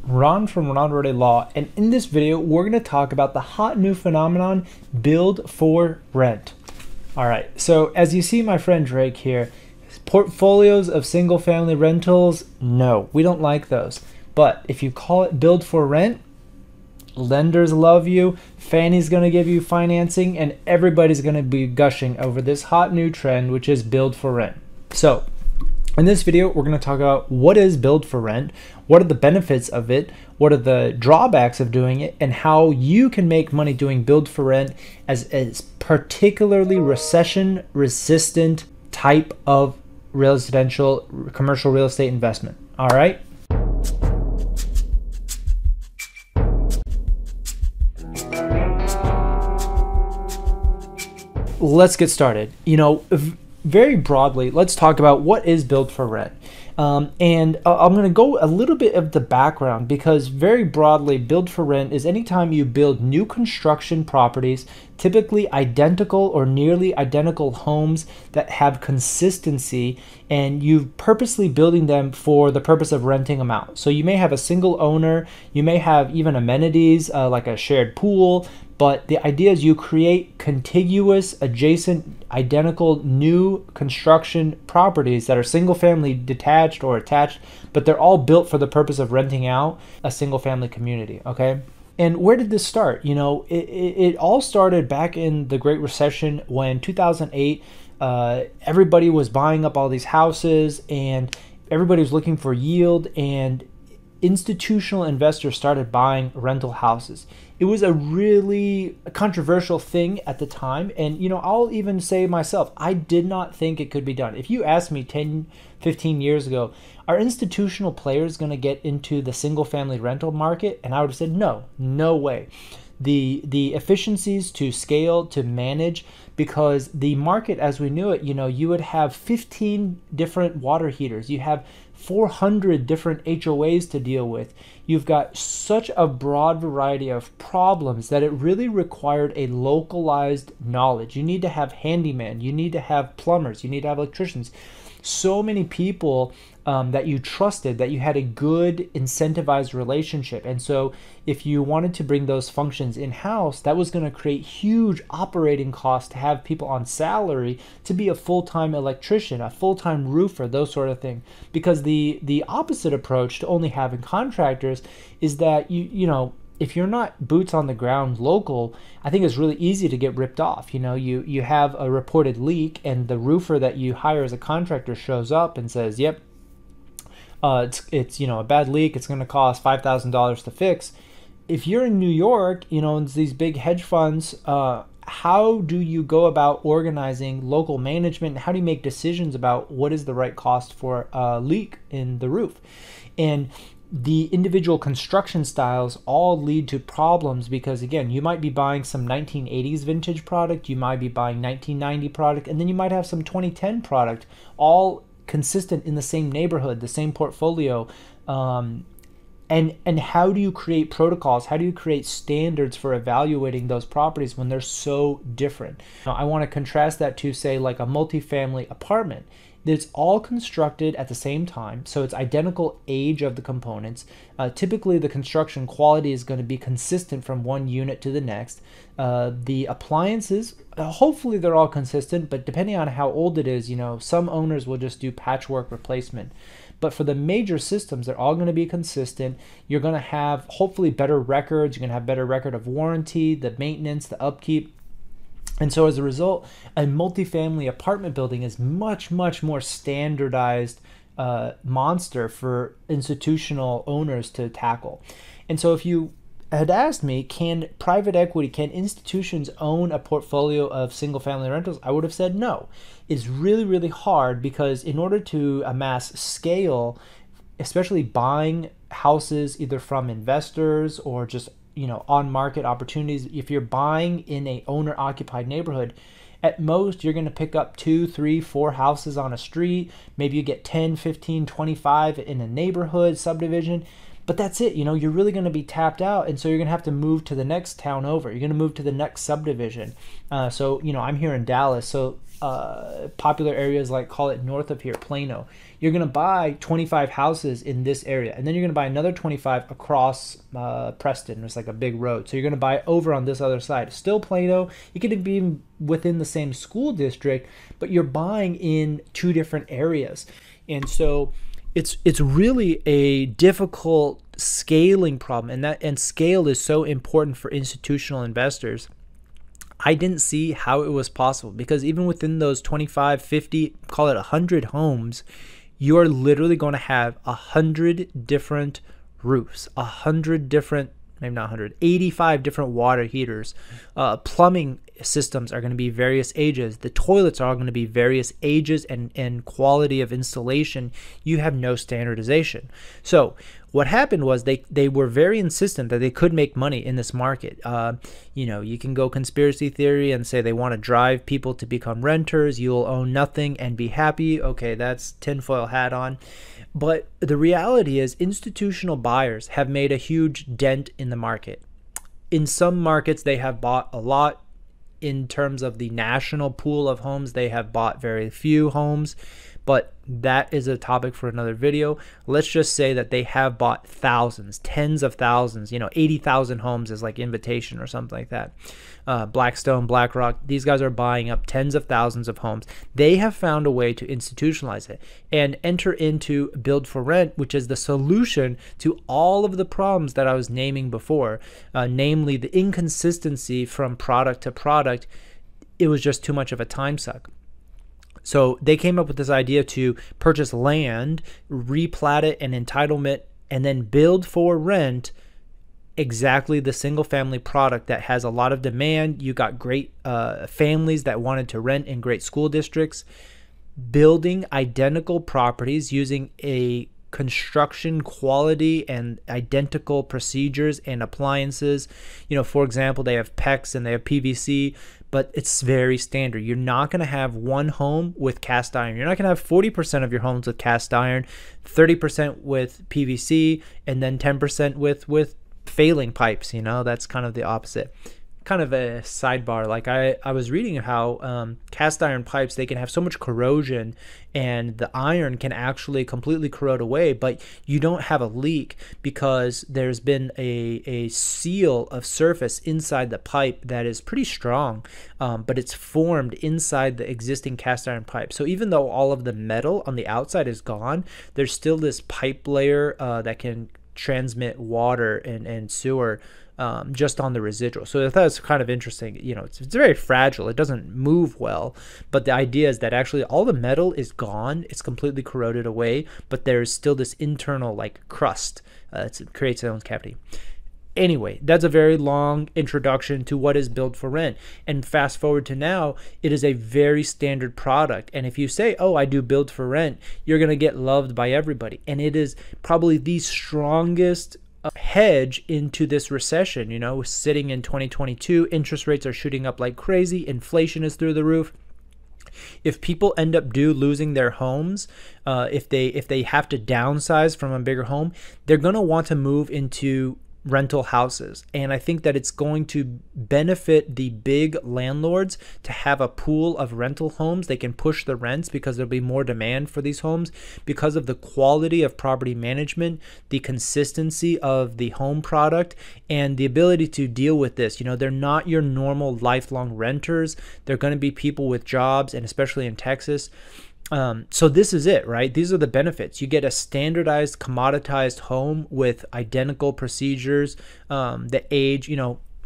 Ron from Ronald Rohde Law, and in this video we're going to talk about the hot new phenomenon, build for rent. All right, so as you see my friend Drake here, portfolios of single family rentals, no, we don't like those. But if you call it build for rent, lenders love you, Fannie's going to give you financing, and everybody's going to be gushing over this hot new trend, which is build for rent. So in this video, we're going to talk about what is build for rent, what are the benefits of it, what are the drawbacks of doing it, and how you can make money doing build for rent as a particularly recession resistant type of residential commercial real estate investment. All right. Let's get started. Very broadly, let's talk about what is build for rent. And I'm going to go a little bit of the background, because very broadly, build for rent is anytime you build new construction properties, typically identical or nearly identical homes that have consistency, and you're purposely building them for the purpose of renting them out. So you may have a single owner, you may have even amenities like a shared pool, but the idea is you create contiguous, adjacent, identical new construction properties that are single family detached or attached, but they're all built for the purpose of renting out a single family community, okay? And where did this start? It all started back in the Great Recession when 2008, everybody was buying up all these houses and everybody was looking for yield, and institutional investors started buying rental houses. It was a really controversial thing at the time, and I'll even say myself, I did not think it could be done. If you asked me 10, 15 years ago, are institutional players going to get into the single family rental market? And I would have said no way. The efficiencies to scale, to manage, because the market as we knew it, you would have 15 different water heaters, you have 400 different HOAs to deal with. You've got such a broad variety of problems that it really required a localized knowledge. You need to have handyman, you need to have plumbers, you need to have electricians. So many people that you trusted, that you had a good incentivized relationship. And so if you wanted to bring those functions in-house, that was going to create huge operating costs to have people on salary to be a full-time electrician, a full-time roofer, those sort of thing. Because the opposite approach to only having contractors is that if you're not boots on the ground local, I think it's really easy to get ripped off. You have a reported leak, and the roofer that you hire as a contractor shows up and says, yep, it's a bad leak, it's going to cost $5,000 to fix. If you're in New York, and these big hedge funds, how do you go about organizing local management? How do you make decisions about what is the right cost for a leak in the roof? And the individual construction styles all lead to problems, because again, you might be buying some 1980s vintage product, you might be buying 1990 product, and then you might have some 2010 product, all consistent in the same neighborhood, the same portfolio. And how do you create protocols? How do you create standards for evaluating those properties when they're so different? Now, I want to contrast that to, say, like a multifamily apartment. It's all constructed at the same time, so it's identical age of the components. Typically, the construction quality is going to be consistent from one unit to the next. The appliances, hopefully they're all consistent, but depending on how old it is, some owners will just do patchwork replacement. But for the major systems, they're all going to be consistent. You're going to have hopefully better records. You're going to have better record of warranty, the maintenance, the upkeep. And so as a result, a multifamily apartment building is much, much more standardized monster for institutional owners to tackle. And so if you had asked me, can private equity, can institutions own a portfolio of single family rentals? I would have said no. It's really, really hard, because in order to amass scale, especially buying houses either from investors or just on market opportunities, if you're buying in a owner occupied neighborhood, at most you're going to pick up 2, 3, 4 houses on a street. Maybe you get 10, 15, 25 in a neighborhood subdivision. But that's it. You're really going to be tapped out, and so you're going to have to move to the next town over. You're going to move to the next subdivision. So I'm here in Dallas, so popular areas like, call it north of here, Plano. You're going to buy 25 houses in this area, and then you're going to buy another 25 across Preston. It's like a big road. So you're going to buy over on this other side. Still Plano. You could be within the same school district, but you're buying in two different areas. And so it's really a difficult scaling problem, and scale is so important for institutional investors. I didn't see how it was possible, because even within those 25, 50, call it 100 homes, you are literally going to have 100 different roofs, 100 different, maybe not 100, 85 different water heaters. Plumbing systems are going to be various ages. The toilets are all going to be various ages and quality of installation. You have no standardization. So what happened was they were very insistent that they could make money in this market. You can go conspiracy theory and say they want to drive people to become renters. You'll own nothing and be happy. Okay, that's tinfoil hat on. But the reality is institutional buyers have made a huge dent in the market. In some markets, they have bought a lot. In terms of the national pool of homes, they have bought very few homes, but that is a topic for another video. Let's just say that they have bought thousands, tens of thousands, 80,000 homes is like Invitation or something like that. Blackstone, BlackRock, these guys are buying up tens of thousands of homes. They have found a way to institutionalize it and enter into build for rent, which is the solution to all of the problems that I was naming before, namely the inconsistency from product to product. It was just too much of a time suck. So they came up with this idea to purchase land, replat it and entitlement, and then build for rent exactly the single family product that has a lot of demand. You got great families that wanted to rent in great school districts, building identical properties using a construction quality and identical procedures and appliances. For example, they have PEX and they have PVC, but it's very standard. You're not going to have one home with cast iron. You're not going to have 40% of your homes with cast iron, 30% with PVC, and then 10% with failing pipes. That's kind of the opposite. Kind of a sidebar, like I was reading how cast iron pipes, they can have so much corrosion and the iron can actually completely corrode away, but you don't have a leak because there's been a seal of surface inside the pipe that is pretty strong, but it's formed inside the existing cast iron pipe. So even though all of the metal on the outside is gone, there's still this pipe layer that can transmit water and sewer just on the residual. So I thought it's kind of interesting. It's very fragile. It doesn't move well. But the idea is that actually all the metal is gone. It's completely corroded away, but there's still this internal like crust. It creates its own cavity. Anyway, that's a very long introduction to what is build for rent. And fast forward to now, it is a very standard product. And if you say, oh, I do build for rent, you're going to get loved by everybody. And it is probably the strongest hedge into this recession. Sitting in 2022, interest rates are shooting up like crazy. Inflation is through the roof. If people end up losing their homes, if they have to downsize from a bigger home, they're going to want to move into rental houses. And I think that it's going to benefit the big landlords to have a pool of rental homes. They can push the rents because there'll be more demand for these homes because of the quality of property management, the consistency of the home product, and the ability to deal with this. They're not your normal lifelong renters. They're going to be people with jobs, and especially in Texas. So this is it, right? These are the benefits. You get a standardized, commoditized home with identical procedures. The age,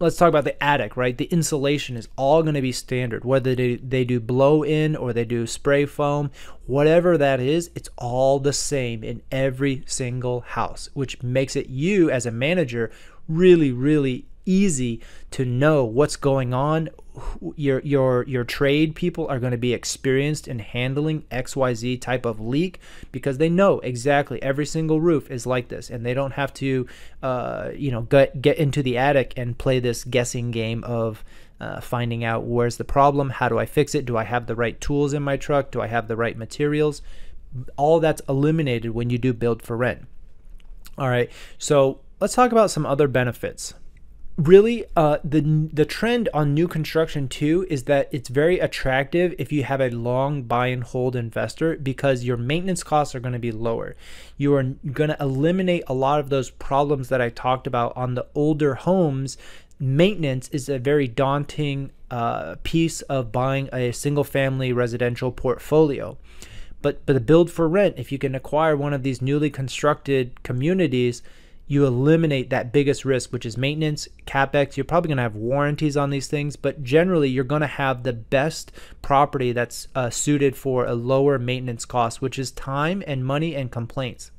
let's talk about the attic, right? The insulation is all going to be standard, whether they do blow in or they do spray foam, whatever that is, it's all the same in every single house, which makes it, you as a manager, really, really easy to know what's going on. Your trade people are going to be experienced in handling XYZ type of leak because they know exactly every single roof is like this, and they don't have to get into the attic and play this guessing game of finding out where's the problem, how do I fix it, do I have the right tools in my truck, do I have the right materials. All that's eliminated when you do build for rent. All right, so let's talk about some other benefits. Really, the trend on new construction too is that it's very attractive if you have a long buy and hold investor, because your maintenance costs are going to be lower. You are going to eliminate a lot of those problems that I talked about on the older homes. Maintenance is a very daunting piece of buying a single family residential portfolio. But the build for rent, if you can acquire one of these newly constructed communities, you eliminate that biggest risk, which is maintenance, capex. You're probably going to have warranties on these things, but generally you're going to have the best property that's suited for a lower maintenance cost, which is time and money and complaints.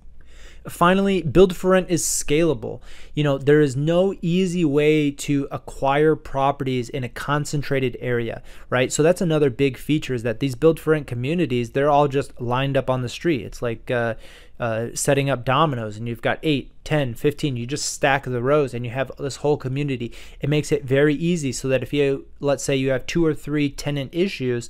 Finally, build for rent is scalable. You know, there is no easy way to acquire properties in a concentrated area, right? So that's another big feature, is that these build for rent communities, they're all just lined up on the street. It's like setting up dominoes, and you've got 8, 10, 15, you just stack the rows and you have this whole community. It makes it very easy so that if you, let's say you have 2 or 3 tenant issues,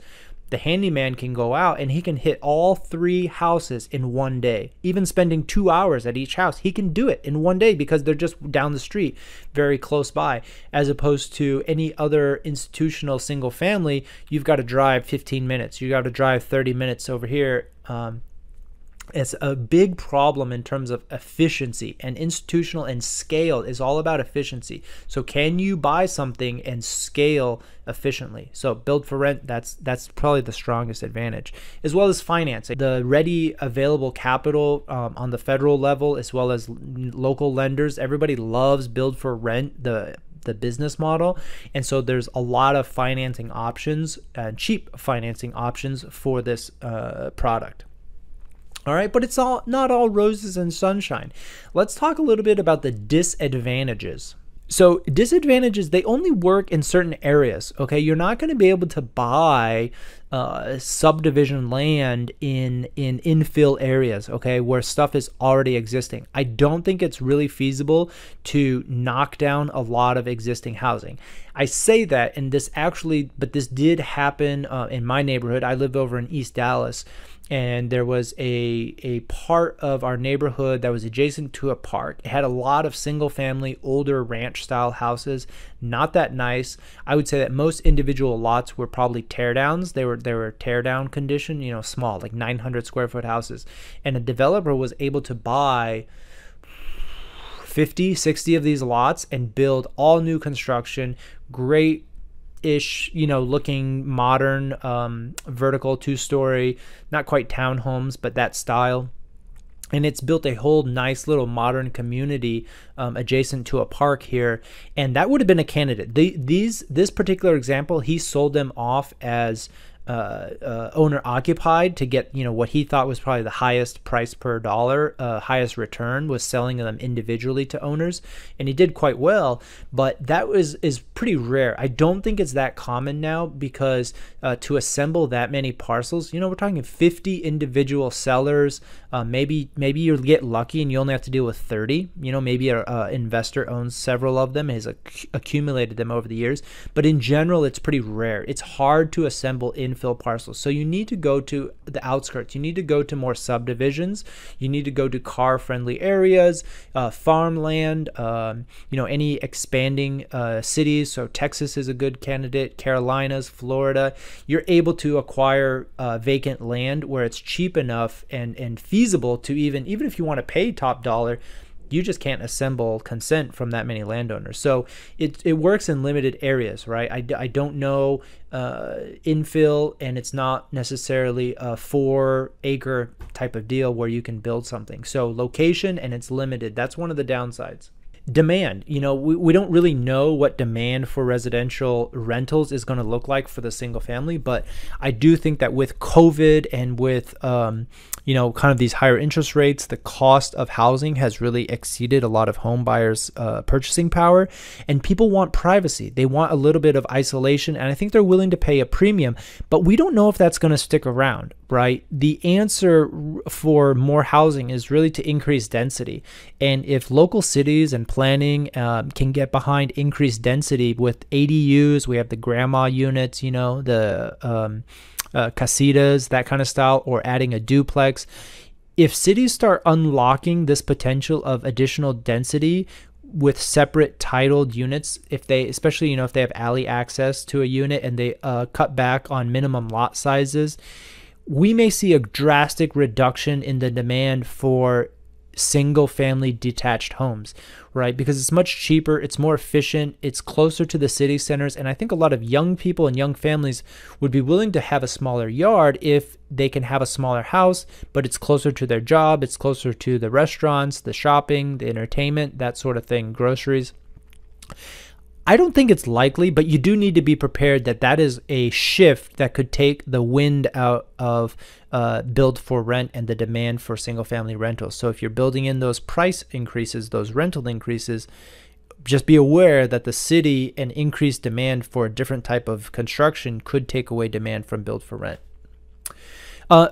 the handyman can go out and he can hit all 3 houses in one day. Even spending 2 hours at each house, he can do it in one day because they're just down the street, very close by. As opposed to any other institutional single family, you've got to drive 15 minutes. You got to drive 30 minutes over here. It's a big problem in terms of efficiency, and institutional and scale is all about efficiency. So can you buy something and scale efficiently? So build for rent, that's probably the strongest advantage, as well as financing. The ready available capital on the federal level, as well as local lenders, everybody loves build for rent, the business model. And so there's a lot of financing options, cheap financing options for this product. All right, but it's not all roses and sunshine. Let's talk a little bit about the disadvantages. So disadvantages, they only work in certain areas, okay? You're not going to be able to buy subdivision land in infill areas, okay, where stuff is already existing. I don't think it's really feasible to knock down a lot of existing housing. I say that, and this did happen in my neighborhood. I live over in East Dallas, and there was a part of our neighborhood that was adjacent to a park. It had a lot of single family, older ranch style houses, not that nice. I would say that most individual lots were probably teardowns. They were tear down condition, you know, small, like 900 square foot houses. And a developer was able to buy 50, 60 of these lots and build all new construction, great ish, you know, looking modern, vertical 2-story, not quite townhomes, but that style. And it's built a whole nice little modern community adjacent to a park here. And that would have been a candidate. This particular example, he sold them off as owner occupied to get, you know, what he thought was probably the highest price per dollar, highest return, was selling them individually to owners, and he did quite well. But that is pretty rare. I don't think it's that common now, because to assemble that many parcels, you know, we're talking 50 individual sellers. Maybe you'll get lucky and you only have to deal with 30. You know, maybe an investor owns several of them, has accumulated them over the years. But in general, it's pretty rare. It's hard to assemble infill parcels. So you need to go to the outskirts. You need to go to more subdivisions. You need to go to car-friendly areas, farmland, you know, any expanding cities. So Texas is a good candidate, Carolinas, Florida. You're able to acquire vacant land where it's cheap enough and feasible to even if you want to pay top dollar, you just can't assemble consent from that many landowners. So it works in limited areas, right? I don't know infill, and it's not necessarily a 4-acre type of deal where you can build something. So location, and it's limited. That's one of the downsides. Demand, you know, we don't really know what demand for residential rentals is going to look like for the single family, but I do think that with COVID and with you know, kind of these higher interest rates, the cost of housing has really exceeded a lot of home buyers' purchasing power, and people want privacy. They want a little bit of isolation, and I think they're willing to pay a premium, but we don't know if that's going to stick around, right? The answer for more housing is really to increase density, and if local cities and planning can get behind increased density with ADUs, we have the grandma units, you know, the casitas, that kind of style, or adding a duplex. if cities start unlocking this potential of additional density with separate titled units, if they, especially, you know, if they have alley access to a unit and they cut back on minimum lot sizes, we may see a drastic reduction in the demand for single family detached homes, right? Because it's much cheaper, it's more efficient, it's closer to the city centers. And I think a lot of young people and young families would be willing to have a smaller yard if they can have a smaller house, but it's closer to their job, it's closer to the restaurants, the shopping, the entertainment, that sort of thing, groceries. I don't think it's likely, but you do need to be prepared that that is a shift that could take the wind out of build for rent and the demand for single family rentals. So if you're building in those price increases, those rental increases, just be aware that the city and increased demand for a different type of construction could take away demand from build for rent.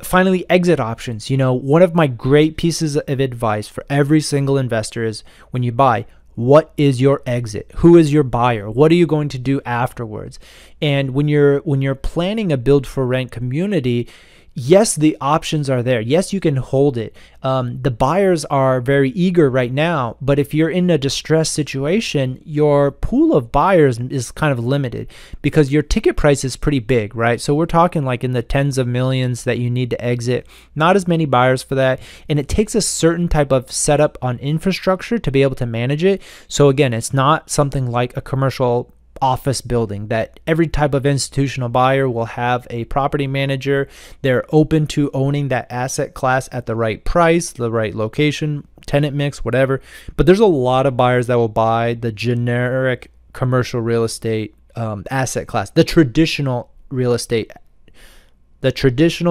Finally, exit options. You know, one of my great pieces of advice for every single investor is when you buy, what is your exit? Who is your buyer? What are you going to do afterwards? And when you're planning a build for rent community, yes, the options are there. Yes, you can hold it. The buyers are very eager right now, but if you're in a distressed situation, your pool of buyers is kind of limited because your ticket price is pretty big, right? So we're talking like in the tens of millions that you need to exit. Not as many buyers for that. And it takes a certain type of setup on infrastructure to be able to manage it. So again, it's not something like a commercial office building that every type of institutional buyer will have a property manager. They're open to owning that asset class at the right price, the right location, tenant mix, whatever. But there's a lot of buyers that will buy the generic commercial real estate asset class, the traditional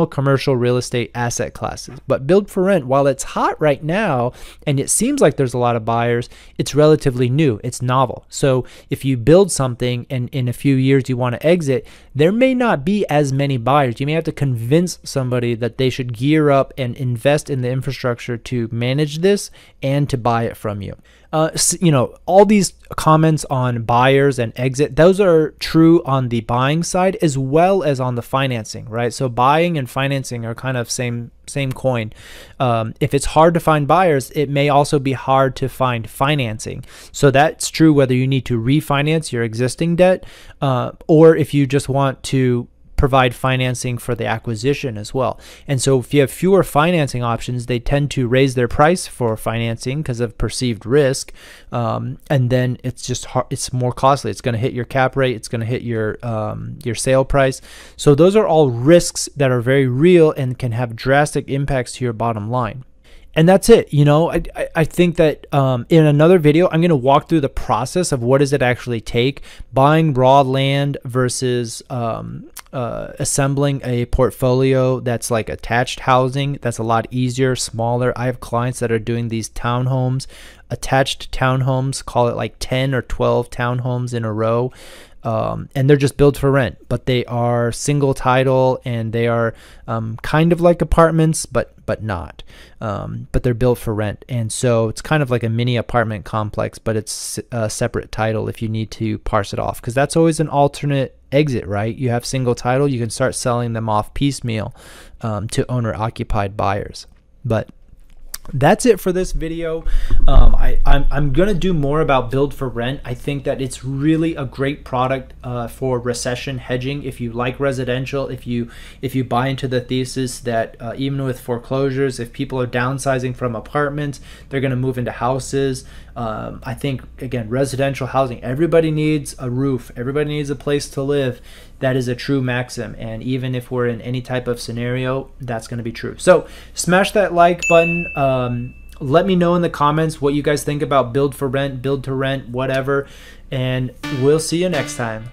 commercial real estate asset classes. But build for rent, while it's hot right now and it seems like there's a lot of buyers, it's relatively new, it's novel. So if you build something and in a few years you want to exit, there may not be as many buyers. You may have to convince somebody that they should gear up and invest in the infrastructure to manage this and to buy it from you. You know, all these comments on buyers and exit, those are true on the buying side as well as on the financing, right? So buying and financing are kind of same coin. If it's hard to find buyers, it may also be hard to find financing. So that's true whether you need to refinance your existing debt or if you just want to provide financing for the acquisition as well. And so if you have fewer financing options, they tend to raise their price for financing because of perceived risk. And then it's just hard, it's more costly. It's going to hit your cap rate. It's going to hit your sale price. So those are all risks that are very real and can have drastic impacts to your bottom line. And that's it. You know, I think that in another video, I'm going to walk through the process of what does it actually take buying raw land versus assembling a portfolio that's like attached housing. That's a lot easier, smaller. I have clients that are doing these townhomes, attached townhomes, call it like 10 or 12 townhomes in a row. And they're just built for rent, but they are single title and they are kind of like apartments, but not. But they're built for rent. And so it's kind of like a mini apartment complex, but it's a separate title if you need to parse it off, because that's always an alternate exit, right? You have single title, you can start selling them off piecemeal to owner occupied buyers. But that's it for this video. I'm gonna do more about build for rent. I think that it's really a great product for recession hedging. If you like residential, if you buy into the thesis that even with foreclosures, if people are downsizing from apartments, they're gonna move into houses. I think, again, residential housing, everybody needs a roof, everybody needs a place to live. That is a true maxim, and even if we're in any type of scenario, that's going to be true. So smash that like button. Let me know in the comments what you guys think about build for rent, build to rent, whatever, and we'll see you next time.